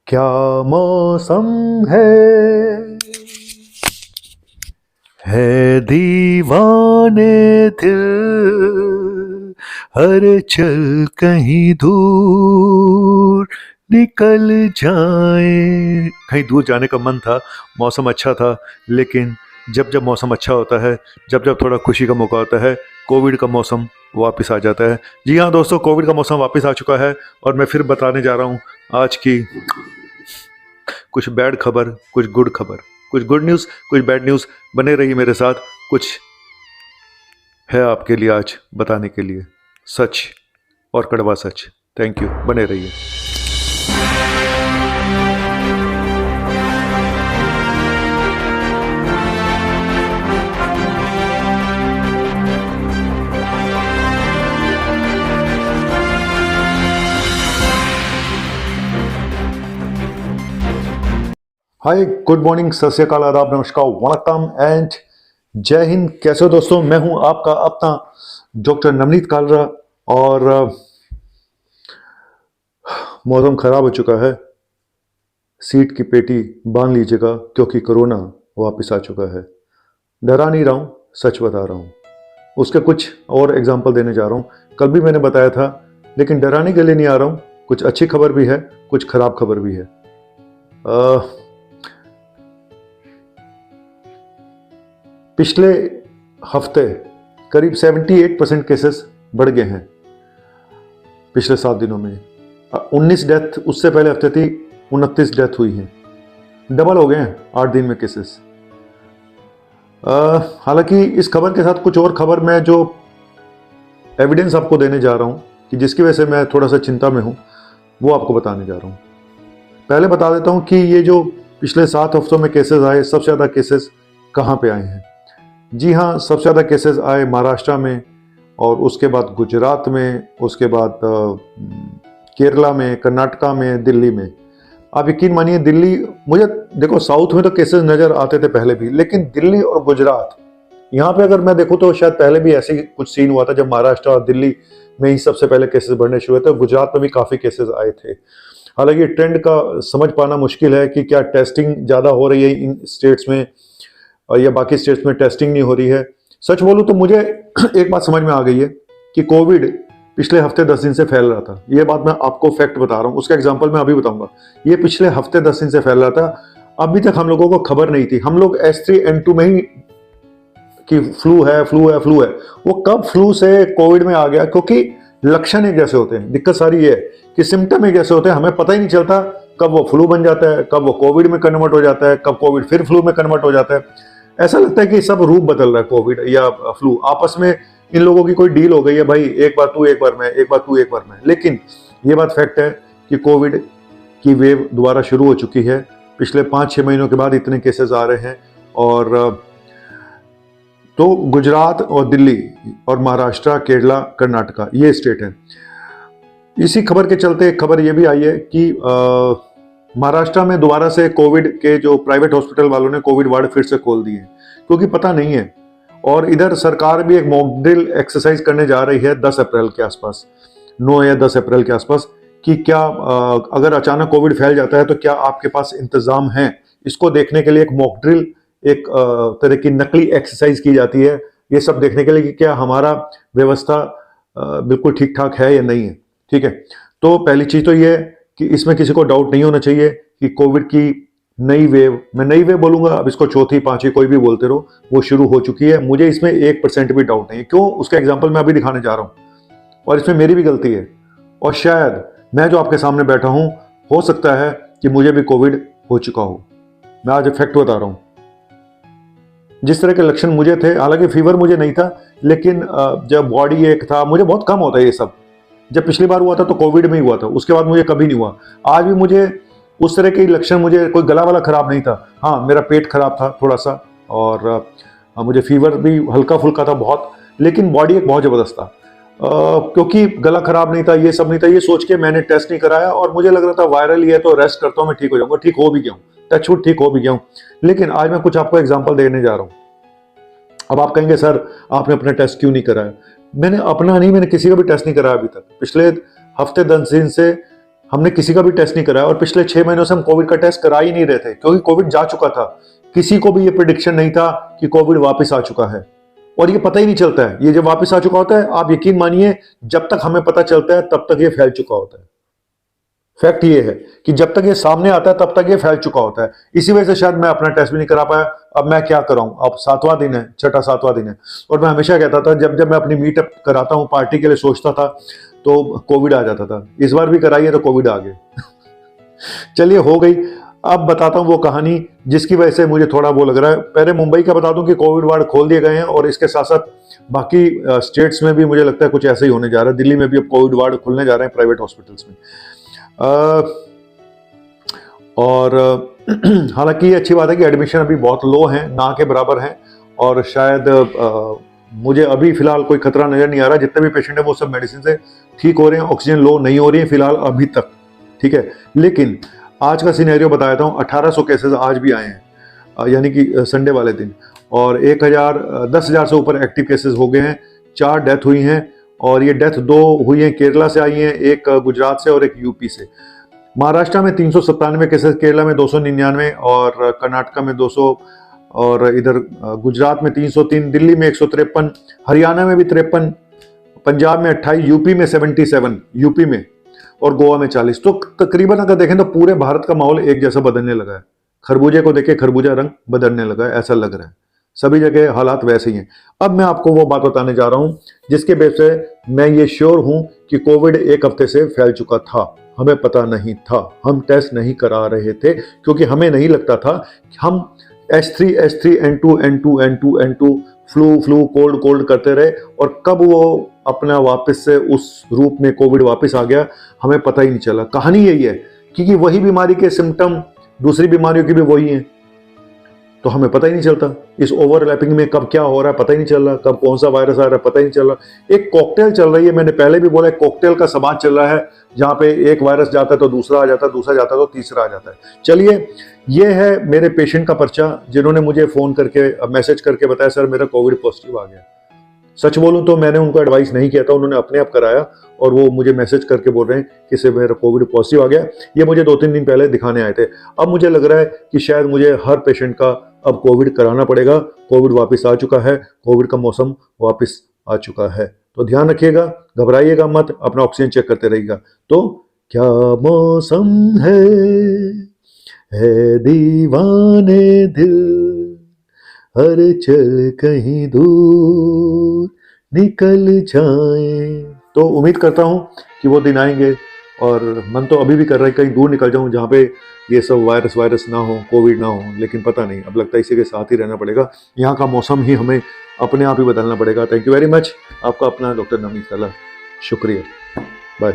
क्या मौसम है दीवाने दिल, हर चल कहीं दूर निकल जाए। कहीं दूर जाने का मन था, मौसम अच्छा था, लेकिन जब जब मौसम अच्छा होता है, जब जब थोड़ा खुशी का मौका होता है, कोविड का मौसम वापस आ जाता है। जी हाँ दोस्तों, कोविड का मौसम वापस आ चुका है और मैं फिर बताने जा रहा हूँ आज की कुछ बैड खबर, कुछ गुड खबर, कुछ गुड न्यूज़, कुछ बैड न्यूज़। बने रहिए मेरे साथ, कुछ है आपके लिए आज बताने के लिए, सच और कड़वा सच। थैंक यू, बने रहिए। हाय, गुड मॉर्निंग, सत श्री अकाल, आदाब, नमस्कार, वणक्कम एंड जय हिंद। कैसे हो दोस्तों? मैं हूं आपका अपना डॉक्टर नवनीत कालरा और मौसम खराब हो चुका है। सीट की पेटी बांध लीजिएगा क्योंकि कोरोना वापस आ चुका है। डरा नहीं रहा हूं, सच बता रहा हूं। उसके कुछ और एग्जाम्पल देने जा रहा हूं। कल भी मैंने बताया था, लेकिन डराने के लिए नहीं आ रहा हूं। कुछ अच्छी खबर भी है, कुछ खराब खबर भी है। पिछले हफ्ते करीब 78% केसेस बढ़ गए हैं पिछले 7 दिनों में। 19 डेथ उससे पहले हफ्ते थी, 29 डेथ हुई है। डबल हो गए हैं 8 दिन में केसेस। हालांकि इस खबर के साथ कुछ और खबर मैं जो एविडेंस आपको देने जा रहा हूं कि जिसकी वजह से मैं थोड़ा सा चिंता में हूं, वो आपको बताने जा रहा हूं। पहले बता देता हूं कि ये जो पिछले 7 हफ्तों में केसेस आए, सबसे ज़्यादा केसेस कहाँ पे आए हैं। जी हाँ, सबसे ज़्यादा केसेस आए महाराष्ट्र में, और उसके बाद गुजरात में, उसके बाद केरला में, कर्नाटका में, दिल्ली में। आप यकीन मानिए, दिल्ली, मुझे देखो साउथ में तो केसेस नज़र आते थे पहले भी, लेकिन दिल्ली और गुजरात, यहाँ पे अगर मैं देखूँ तो शायद पहले भी ऐसे ही कुछ सीन हुआ था जब महाराष्ट्र और दिल्ली में ही सबसे पहले केसेस बढ़ने शुरू हुए थे। गुजरात में भी काफ़ी केसेस आए थे। हालांकि ट्रेंड का समझ पाना मुश्किल है कि क्या टेस्टिंग ज़्यादा हो रही है इन स्टेट्स में या बाकी स्टेट्स में टेस्टिंग नहीं हो रही है। सच बोलूं तो मुझे एक बात समझ में आ गई है कि कोविड पिछले हफ्ते 10 दिन से फैल रहा था। ये बात मैं आपको फैक्ट बता रहा हूँ, उसका एग्जांपल मैं अभी बताऊंगा। ये पिछले हफ्ते 10 दिन से फैल रहा था। अभी तक हम लोगों को खबर नहीं थी। हम लोग S3N2 में ही कि फ्लू है, फ्लू है, फ्लू है। वो कब फ्लू से कोविड में आ गया? क्योंकि लक्षण एक जैसे होते हैं। दिक्कत सारी ये है कि सिम्टम एक जैसे होते हैं, हमें पता ही नहीं चलता कब वो फ्लू बन जाता है, कब वो कोविड में कन्वर्ट हो जाता है, कब कोविड फिर फ्लू में कन्वर्ट हो जाता है। ऐसा लगता है कि सब रूप बदल रहा है, कोविड या फ्लू। आपस में इन लोगों की कोई डील हो गई है, भाई एक बार तू एक बार मैं, एक बार तू एक बार मैं। लेकिन ये बात फैक्ट है कि कोविड की वेव दोबारा शुरू हो चुकी है। पिछले 5-6 महीनों के बाद इतने केसेस आ रहे हैं। और तो गुजरात और दिल्ली और महाराष्ट्र, केरला, कर्नाटका, ये स्टेट हैं। इसी खबर के चलते एक खबर ये भी आई है कि महाराष्ट्र में दोबारा से कोविड के जो प्राइवेट हॉस्पिटल वालों ने कोविड वार्ड फिर से खोल दिए, क्योंकि पता नहीं है। और इधर सरकार भी एक मॉक ड्रिल एक्सरसाइज करने जा रही है 10 अप्रैल के आसपास, 9 या 10 अप्रैल के आसपास, कि क्या अगर अचानक कोविड फैल जाता है तो क्या आपके पास इंतजाम है। इसको देखने के लिए एक मॉक ड्रिल, एक तरह की नकली एक्सरसाइज की जाती है, ये सब देखने के लिए कि क्या हमारा व्यवस्था बिल्कुल ठीक ठाक है या नहीं है। ठीक है, तो पहली चीज तो ये है कि इसमें किसी को डाउट नहीं होना चाहिए कि कोविड की नई वेव, मैं नई वेव बोलूंगा, अब इसको चौथी, पांचवी, कोई भी बोलते रहो, वो शुरू हो चुकी है। मुझे इसमें 1% भी डाउट नहीं है। क्यों? उसका एग्जाम्पल मैं अभी दिखाने जा रहा हूं, और इसमें मेरी भी गलती है। और शायद मैं जो आपके सामने बैठा हूं, हो सकता है कि मुझे भी कोविड हो चुका हो। मैं आज फैक्ट बता रहा हूं। जिस तरह के लक्षण मुझे थे, हालांकि फीवर मुझे नहीं था, लेकिन जब बॉडी एक था, मुझे बहुत कम होता है ये सब। जब पिछली बार हुआ था तो कोविड में ही हुआ था, उसके बाद मुझे कभी नहीं हुआ। आज भी मुझे उस तरह के लक्षण, मुझे कोई गला वाला खराब नहीं था। हाँ, मेरा पेट खराब था थोड़ा सा, और मुझे फीवर भी हल्का फुल्का था बहुत, लेकिन बॉडी एक बहुत जबरदस्त था। क्योंकि गला खराब नहीं था, ये सब नहीं था, ये सोच के मैंने टेस्ट नहीं कराया, और मुझे लग रहा था वायरल ही है तो रेस्ट करता हूँ, मैं ठीक हो जाऊंगा। ठीक हो भी गया हूँ, टचवुड ठीक हो भी गया हूँ। लेकिन आज मैं कुछ आपको एग्जाम्पल देने जा रहा हूँ। अब आप कहेंगे सर आपने अपना टेस्ट क्यों नहीं कराया? मैंने अपना नहीं, मैंने किसी का भी टेस्ट नहीं कराया अभी तक। पिछले हफ्ते 10 दिन से हमने किसी का भी टेस्ट नहीं कराया और पिछले 6 महीनों से हम कोविड का टेस्ट करा ही नहीं रहे थे, क्योंकि कोविड जा चुका था। किसी को भी ये प्रेडिक्शन नहीं था कि कोविड वापस आ चुका है, और ये पता ही नहीं चलता है। ये जब वापस आ चुका होता है, आप यकीन मानिए, जब तक हमें पता चलता है तब तक ये फैल चुका होता है। फैक्ट ये है कि जब तक ये सामने आता है तब तक ये फैल चुका होता है। इसी वजह से शायद मैं अपना टेस्ट भी नहीं करा पाया। अब मैं क्या कराऊं, अब 7वां दिन है, 6वां-7वां दिन है, और मैं हमेशा कहता था, जब जब मैं अपनी मीटअप कराता हूं, पार्टी के लिए सोचता था, तो कोविड आ जाता था। इस बार भी कराइए तो कोविड आ गए। चलिए, हो गई। अब बताता हूं वो कहानी जिसकी वजह से मुझे थोड़ा वो लग रहा है। पहले मुंबई का बता दूं कि कोविड वार्ड खोल दिए गए हैं, और इसके साथ साथ बाकी स्टेट्स में भी मुझे लगता है कुछ ऐसा ही होने जा रहा है। दिल्ली में भी अब कोविड वार्ड खुलने जा रहे हैं प्राइवेट हॉस्पिटल्स में। और हालांकि ये अच्छी बात है कि एडमिशन अभी बहुत लो हैं, ना के बराबर हैं, और शायद मुझे अभी फिलहाल कोई खतरा नजर नहीं आ रहा। जितने भी पेशेंट हैं वो सब मेडिसिन से ठीक हो रहे हैं, ऑक्सीजन लो नहीं हो रही है फिलहाल अभी तक, ठीक है। लेकिन आज का सिनेरियो बता देता हूँ। 1800 केसेस आज भी आए हैं, यानी कि संडे वाले दिन, और 10,000 से ऊपर एक्टिव केसेस हो गए हैं। 4 डेथ हुई हैं, और ये डेथ 2 हुई हैं केरला से आई हैं, एक गुजरात से और एक यूपी से। महाराष्ट्र में 397 केसेस, केरला में 299, और कर्नाटका में 200, और इधर गुजरात में 303, दिल्ली में 153, हरियाणा में भी 53, पंजाब में 28, यूपी में 77, यूपी में, और गोवा में 40। तो तकरीबन अगर देखें तो पूरे भारत का माहौल एक जैसा बदलने लगा है। खरबूजे को देखे खरबूजा रंग बदलने लगा है, ऐसा लग रहा है। सभी जगह हालात वैसे ही हैं। अब मैं आपको वो बात बताने जा रहा हूं जिसके बेस पे मैं ये श्योर हूं कि कोविड 1 हफ्ते से फैल चुका था, हमें पता नहीं था, हम टेस्ट नहीं करा रहे थे, क्योंकि हमें नहीं लगता था कि हम H3 N2 N2 N2 N2 flu cold करते रहे, और कब वो अपना वापस से उस रूप में कोविड वापस आ गया हमें पता ही नहीं चला। कहानी यही है, क्योंकि वही बीमारी के सिम्टम दूसरी बीमारियों की भी वही हैं, तो हमें पता ही नहीं चलता। इस ओवरलैपिंग में कब क्या हो रहा है पता ही नहीं चल रहा, कब कौन सा वायरस आ रहा है पता ही नहीं चल रहा। एक कॉकटेल चल रही है, मैंने पहले भी बोला, कॉकटेल का समाज चल रहा है, जहां पे एक वायरस जाता है तो दूसरा आ जाता है, दूसरा जाता है तो तीसरा आ जाता है। चलिए, ये है मेरे पेशेंट का पर्चा, जिन्होंने मुझे फोन करके मैसेज करके बताया, सर मेरा कोविड पॉजिटिव आ गया। सच बोलूं तो मैंने उनको एडवाइस नहीं किया था, उन्होंने अपने आप कराया, और वो मुझे मैसेज करके बोल रहे हैं कि सर मेरा कोविड पॉजिटिव आ गया। ये मुझे 2-3 दिन पहले दिखाने आए थे। अब मुझे लग रहा है कि शायद मुझे हर पेशेंट का अब कोविड कराना पड़ेगा। कोविड वापस आ चुका है, कोविड का मौसम वापस आ चुका है। तो ध्यान रखिएगा, घबराइएगा मत, अपना ऑक्सीजन चेक करते रहिएगा। तो क्या मौसम है दीवाने दिल, हर चल कहीं दूर निकल जाए। तो उम्मीद करता हूं कि वो दिन आएंगे, और मन तो अभी भी कर रहा है कहीं दूर निकल जाऊं, जहां पे ये सब वायरस ना हो, कोविड ना हो, लेकिन पता नहीं, अब लगता है इसी के साथ ही रहना पड़ेगा। यहाँ का मौसम ही हमें अपने आप ही बदलना पड़ेगा। Thank you very much. आपका अपना डॉक्टर नवनीत कला। शुक्रिया, बाय।